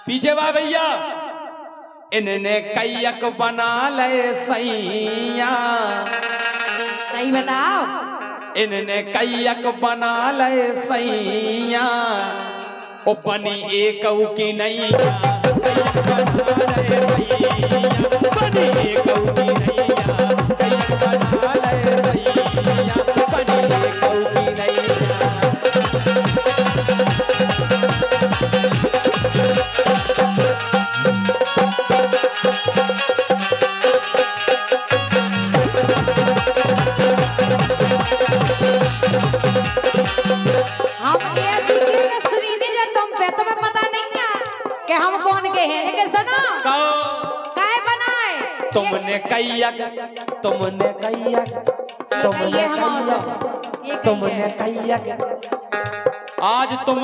पीछे वाह भैया। इनने कैयक बना ले सैया, सही बताओ। इनने कैयक बना ले सैया, ओ बनी एक की नहीं कैयक बना ले सैया, बनी एक की नहीं कैयक बना ले सैया, बनी एक की नहीं। हम कौन के हैं लेकिन सुनो काय बनाए तुमने कैयक, तुमने कैयक, तुमने कैयक, तुमने कैयक। आज तुम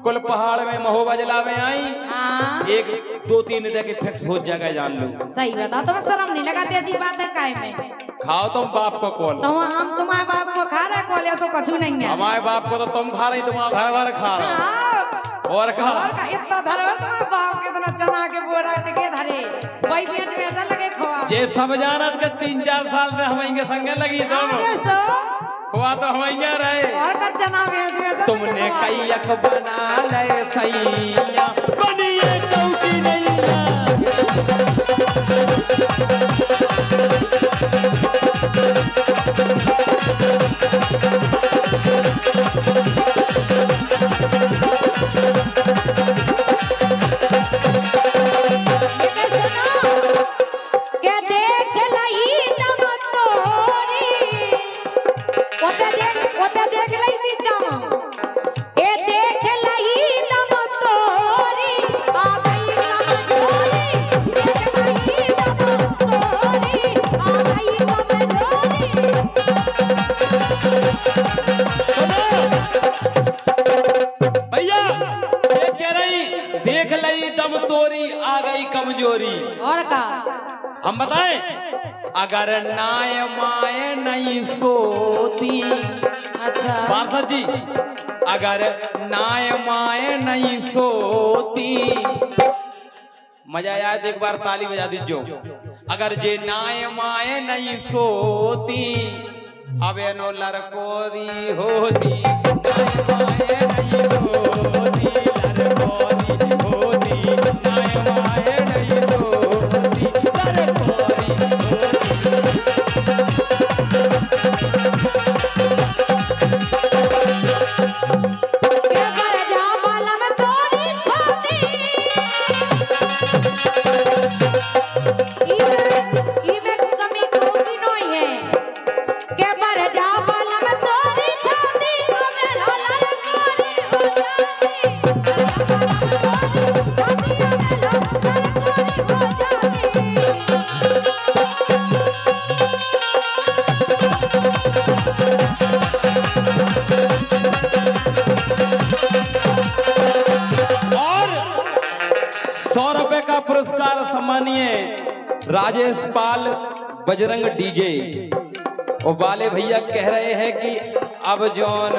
कुल पहाड़ में महोबा जिला में आई, एक दो तीन दे के फिक्स हो जाएगा, जान लो। सही बता, तुम्हें शर्म नहीं लगाती ऐसी बात है काय में? खाओ तुम बाप को कॉल, हम तुम्हारे बाप को खा रहे कॉल, ऐसा कुछ नहीं है। हमारे बाप को तो तुम खा रही, तुम्हारा घर वार खा रहा और का इतना धरो तुम्हारे बाप के इतना चना के बोरा टिके धरे वही पेट में ऐसा लगे खवा जे सब जानत के 3-4 साल में हमारे संगे लगी तो खुआ तो हमारे रहे और का चना बेच बेच। तुमने कैयक बना ले सैया, बनी एक की नहीं। देख लई दम तोरी आ गई कमजोरी। और का हम बताएं, अगर नाय माए नहीं सोती, अच्छा पार्षद जी, अगर नाय माए नहीं सोती, मजा आया तो एक बार ताली बजा दीजो। अगर जे नाय माए नहीं सोती, अब नो लड़कोरी होती, नाय माए नहीं होती, लड़कोरी होती, नाय माए नहीं होती, लड़कोरी पुरस्कार सम्मानीय राजेश पाल बजरंग डीजे और बाले भैया कह रहे हैं कि अब जौन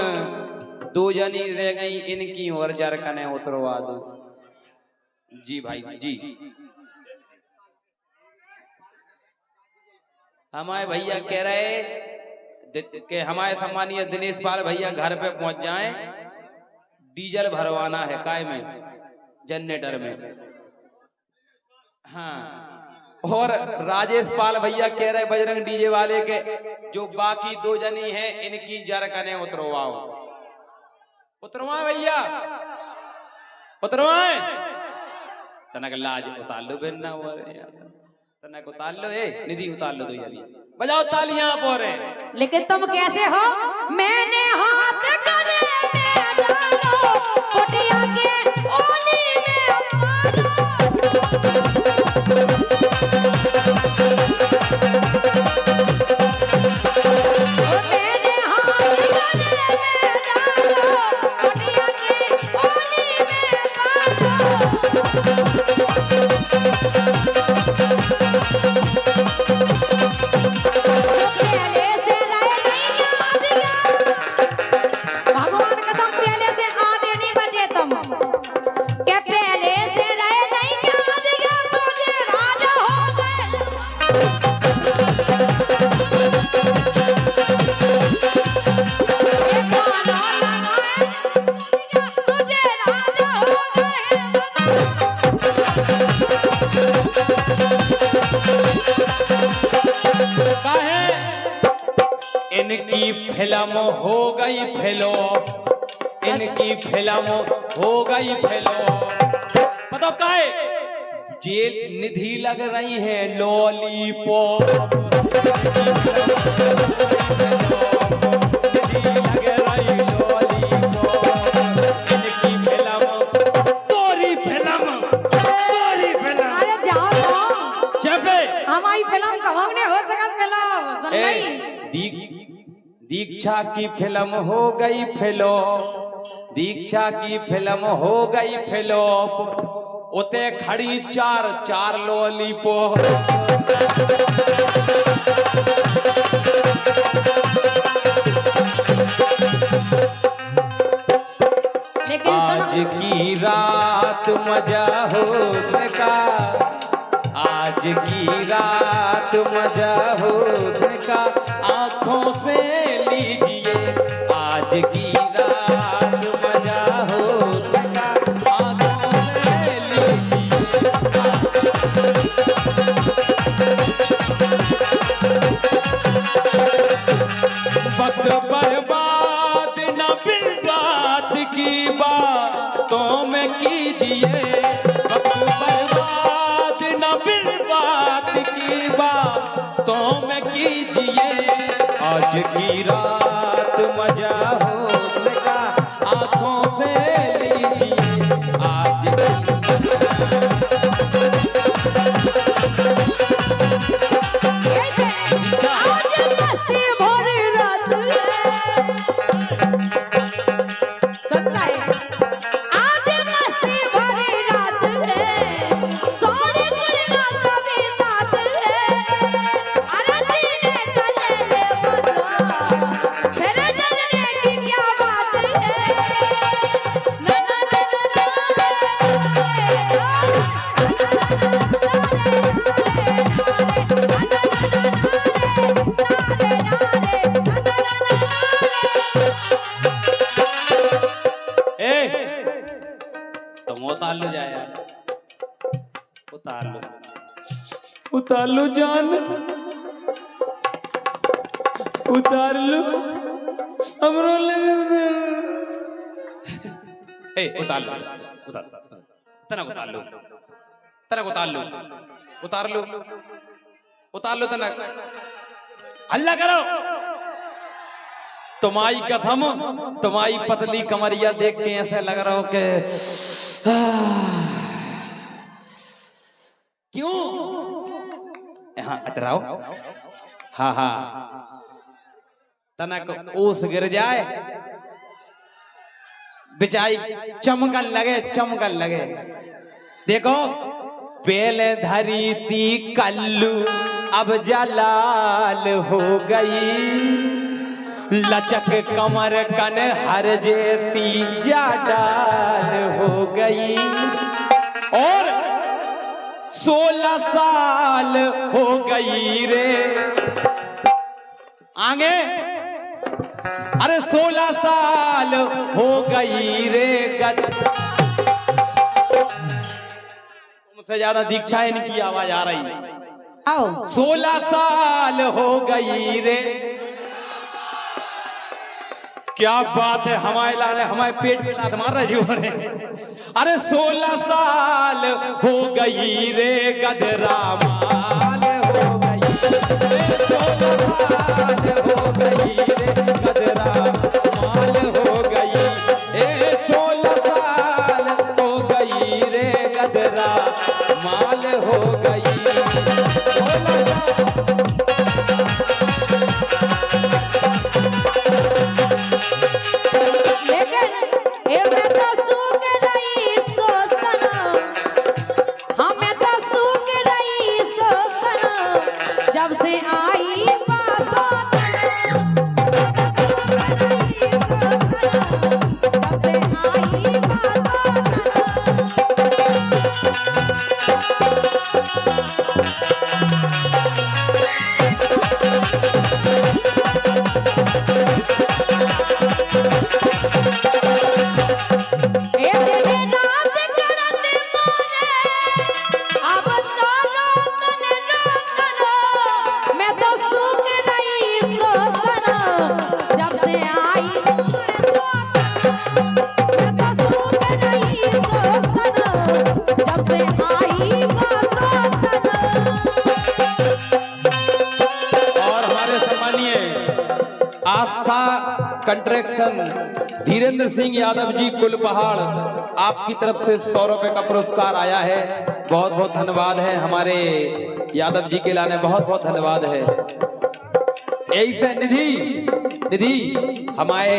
दो जनी रह गई इनकी और जरकने उतरवा दो। जी भाई जी, हमारे भैया कह रहे कि हमारे सम्मानीय दिनेश पाल भैया घर पे पहुंच जाएं, डीजल भरवाना है काय में, जनरेटर में। हाँ, और राजेश पाल भैया कह रहे बजरंग डीजे वाले के जो बाकी दो जनी हैं इनकी जरकने उतरवाओ। उतरवाए भैया, उतरवाए। तनक लाज उतार लो बिना हुआ, तनक उतार लो, निधि उतार लो, दो जनी बजाओ तालियां पोरे। लेकिन तुम कैसे हो? मैंने हाथ गले में डालो, पोटिया के ओली में मारो। भगवान फिल्म हो गई फ्लॉप, इनकी फिल्म हो गई फ्लॉप। पता क्या है? जेल निधि लग रही है लॉलीपॉप, निधि लग रही लॉलीपॉप, इनकी फिल्म तोरी फिल्म, तोरी फिल्म। अरे जाओ जाओ, चुपे। हमारी फिल्म कहाँ ने हो सकत फिल्म चल गई। दीक्षा की फिल्म हो गई फ्लॉप, दीक्षा की फिल्म हो गई फ्लॉप, उते खड़ी चार चार लॉलीपॉप। लेकिन आज की रात मजा हुस्न का, आज की रात मजा हुस्न का, आंखों से लीजिए। आज की रात मजा हुस्न का, आंखों से लीजिए। वक्त बर्बाद न बिन बात की बातों में कीजिए, वक्त बर्बाद न बिन बात की बातों में कीजिए। आज की रात मजा हुस्न का, आंखों से लीजिए। आज की कैसे आज मस्ती भरी रात है, सुन रहे हैं? आज मस्ती भरी रात है, सोने गुड़ना कभी साथ है। अरे जीने का ले ले मजा, फिर डरने की क्या बात है। ना ना ना ना ना तुम उतार लो जाए यार, उतार लो, उतार लो जान, उतार लो हमरो लगे। उतार लो, उतार तनक उतार लो, तनक उतार लो, उतार लो, उतार लो तनक। हल्ला करो। तुम्हारी कसम, तुम्हारी पतली कमरिया देख के ऐसे लग रहा हो कि क्यों यहाँ अतराओ। हाँ हाँ, तनक ओस गिर जाए, बिचाई चमकन लगे, चमकन लगे। देखो पहले धरी थी कल्लू, अब जलाल हो गई। लचक कमर कन हर जैसी जाडाल हो गई। और 16 साल हो गई रे आगे, अरे 16 साल हो गई रे गद। तुमसे ज्यादा दीक्षा इनकी आवाज आ रही है। आओ 16 साल हो गई रे। क्या बात है, हमारे लाल हमारे पेट पे लात मार रहे जीवन ने। अरे 16 साल हो गई रे गदरा माल हो गई, 16 साल हो गई रे गदरा माल हो गई। 16 साल हो गई रे गदरा माल हो गई। लेकिन ए मैं तो सूख रही सो सनम, हमें तो सूख रही सो सनम, जब से आई बासों अट्रैक्शन धीरेन्द्र सिंह यादव जी कुल पहाड़, आपकी तरफ से 100 रुपए का पुरस्कार आया है। बहुत बहुत धन्यवाद है हमारे यादव जी के लाने, बहुत बहुत धन्यवाद है। ऐसे निधि हमारे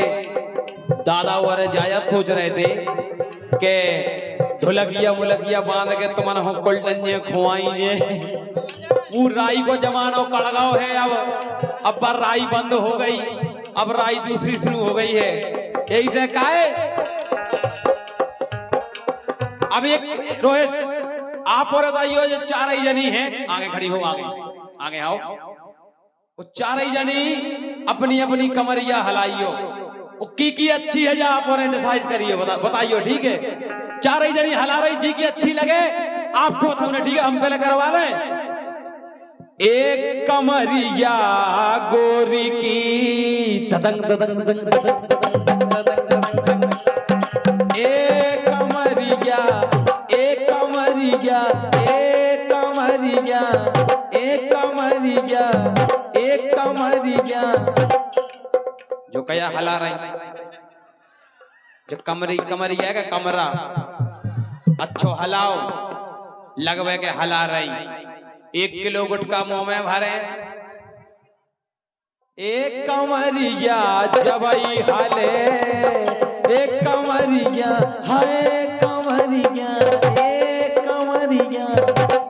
दादा और जाया सोच रहे थे कि ढोलकिया मुलकिया बांध के तुमन हो कुलटन्ये खुआइए। वो राई को जमानो कड़गाव है, अब पर राई बंद हो गई, अब राई दूसरी शुरू हो गई है। यही से काहे अब एक रोहित आप और बताइयो, जो चार ही जनी है आगे खड़ी हो, आगे आओ। वो चार ही जनी अपनी अपनी कमरिया हलाइयो, वो की अच्छी है या आप और डिसाइड करिए, बताइयो। ठीक है, चार ही जनी हला रही, जी की अच्छी लगे आपको बताओ ना। ठीक है, हम पहले करवा लें। एक कमरिया गोरी की तदंग तदंग तदंग एक कमरिया, एक कमरिया, एक कमरिया, एक कमरिया, एक कमरिया। जो कया हला रही, जो कमरिया का कमरा अच्छो हलाओ लगवे के हला रही। 1 किलो गुटका मुंह में भरे, एक कमरिया जबई हले, एक कमरिया है कमरिया, एक कमरिया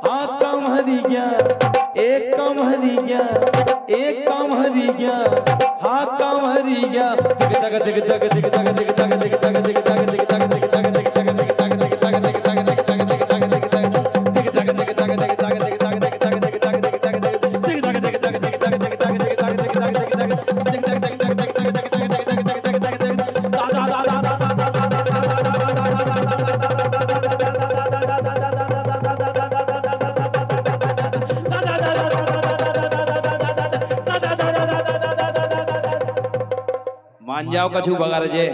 हाँ कमरिया, एक कमरिया, एक कमरिया हाँ कमरिया। दिग दग दिग दग दिग दग दिग दग दिग दग दिग दग दिग दग दिग दग दिग दग दिग दग दिग दग दिग दग दिग दग दिग दग दिग मान जाओ कछु बगर जे।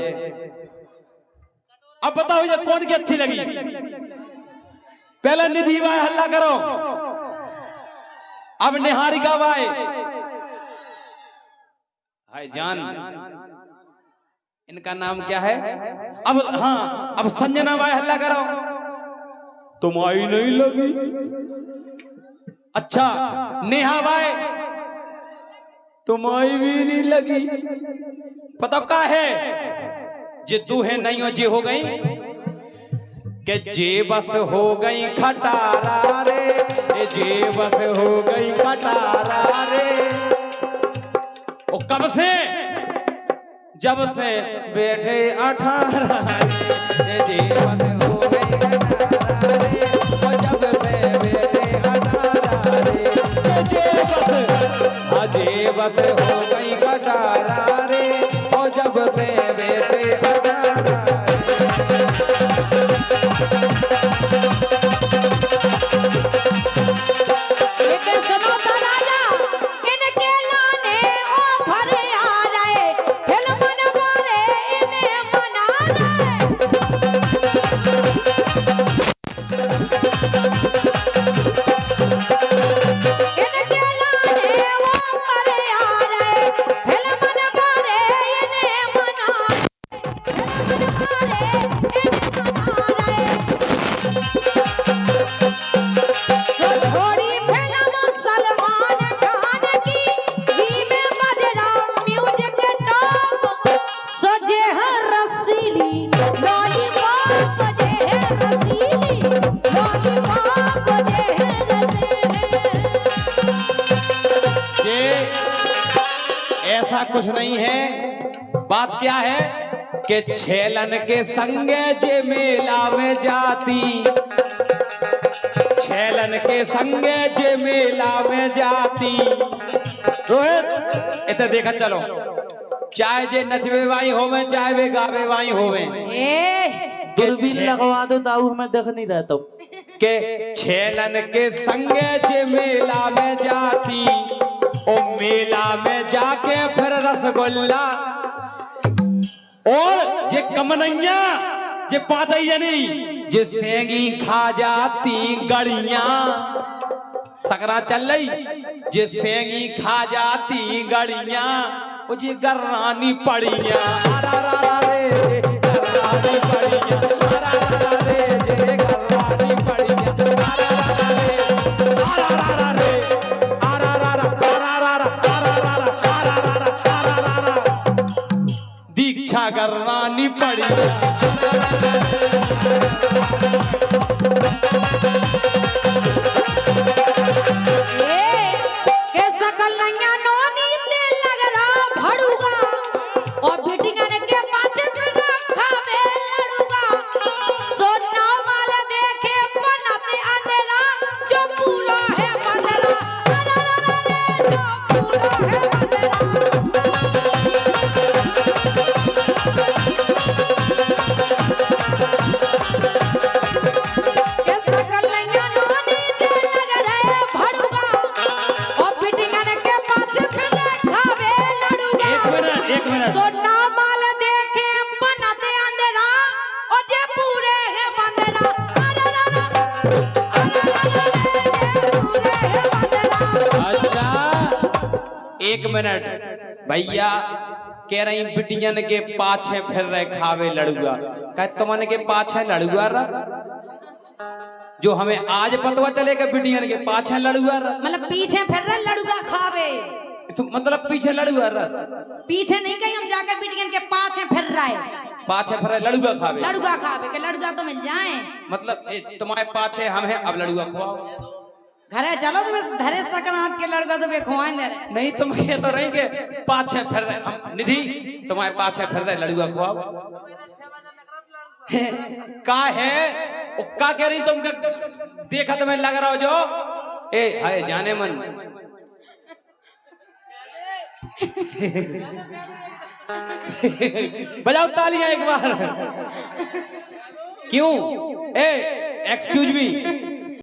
अब बताओ ये कौन की अच्छी लगी? पहले निधि बाय हल्ला करो, अब निहारिका बाय। हाय जान, इनका नाम क्या है? अब हाँ, अब संजना बाय हल्ला करो। तुम आई नहीं लगी। अच्छा नेहा बाय, तुम आई भी नहीं लगी। पता क्या है? जे दूहे नहीं हो जे हो गई के जे बस हो गई खटारा रे, जे बस हो गई खटारा रे। वो कब से? जब से बैठे 18 रे, जे बस हो गई खटारा रे, और जब से बैठे 18 रे, जे बस हो गई खटारा रे, और जब से बैठे 18 कुछ नहीं है। बात क्या है कि छेलन के संगे जे मेला में जाती, छेलन के संगे जे मेला में जाती। रोहित इतने देखा चलो, चाहे जे नचवे वाई होवे चाहे वे गावे वाई होवे, दूरबीन लगवा दो ताऊ मैं देख नहीं रहता के छेलन के संगे जे मेला में जाती, ओ मेला में जाके फिर रसगुल्ला और जे कमनैया जे पातई जनी जे सेंगी खा जाती गड़ियां। सकरा चल रही जे सेंगी खा जाती गड़ियां। ओ जी गर्रानी पड़िया आरा रा रा रे गर्रानी पड़िया आरा रा रा रे जे गर्रानी पड़िया आरा रा रा रे आरा रा रा रे आरा रा रा आरा रा रा आरा रा रा आरा रा रा आरा रा रा दीक्षा गर्रानी पड़िया एक मिनट भैया कह रही बिटियन के पाछे फिर रहे खावे लड़ुआ कह तुमने के पाछे लड़ुआ रहा जो हमें आज पता चले कि बिटियन के पाछे लड़ुआ रहा मतलब पीछे फिर रहे लड़ुआ खावे तो मतलब पीछे लड़ुआ रहा पीछे नहीं कहीं हम जाकर बिटियन के पाछे फिर रहे पाछे फिर लड़ुआ खावे के लड़ुआ तो मिल जाए मतलब तुम्हारे पाछे हम हैं अब लड़ुआ खुआओ घरे चलो तो बस धरे सकरात के लड़का से खुआएं दे नहीं तुम ये तो रही के पाछे फिर रहे हम निधि तुम्हारे पाछे फिर रहे लड़ुआ खुआओ का है ओ का कह रही तुम देखा तुम्हें लग रहा हो जो ए हाय जाने मन बजाओ तालियां एक बार क्यों ए एक्सक्यूज मी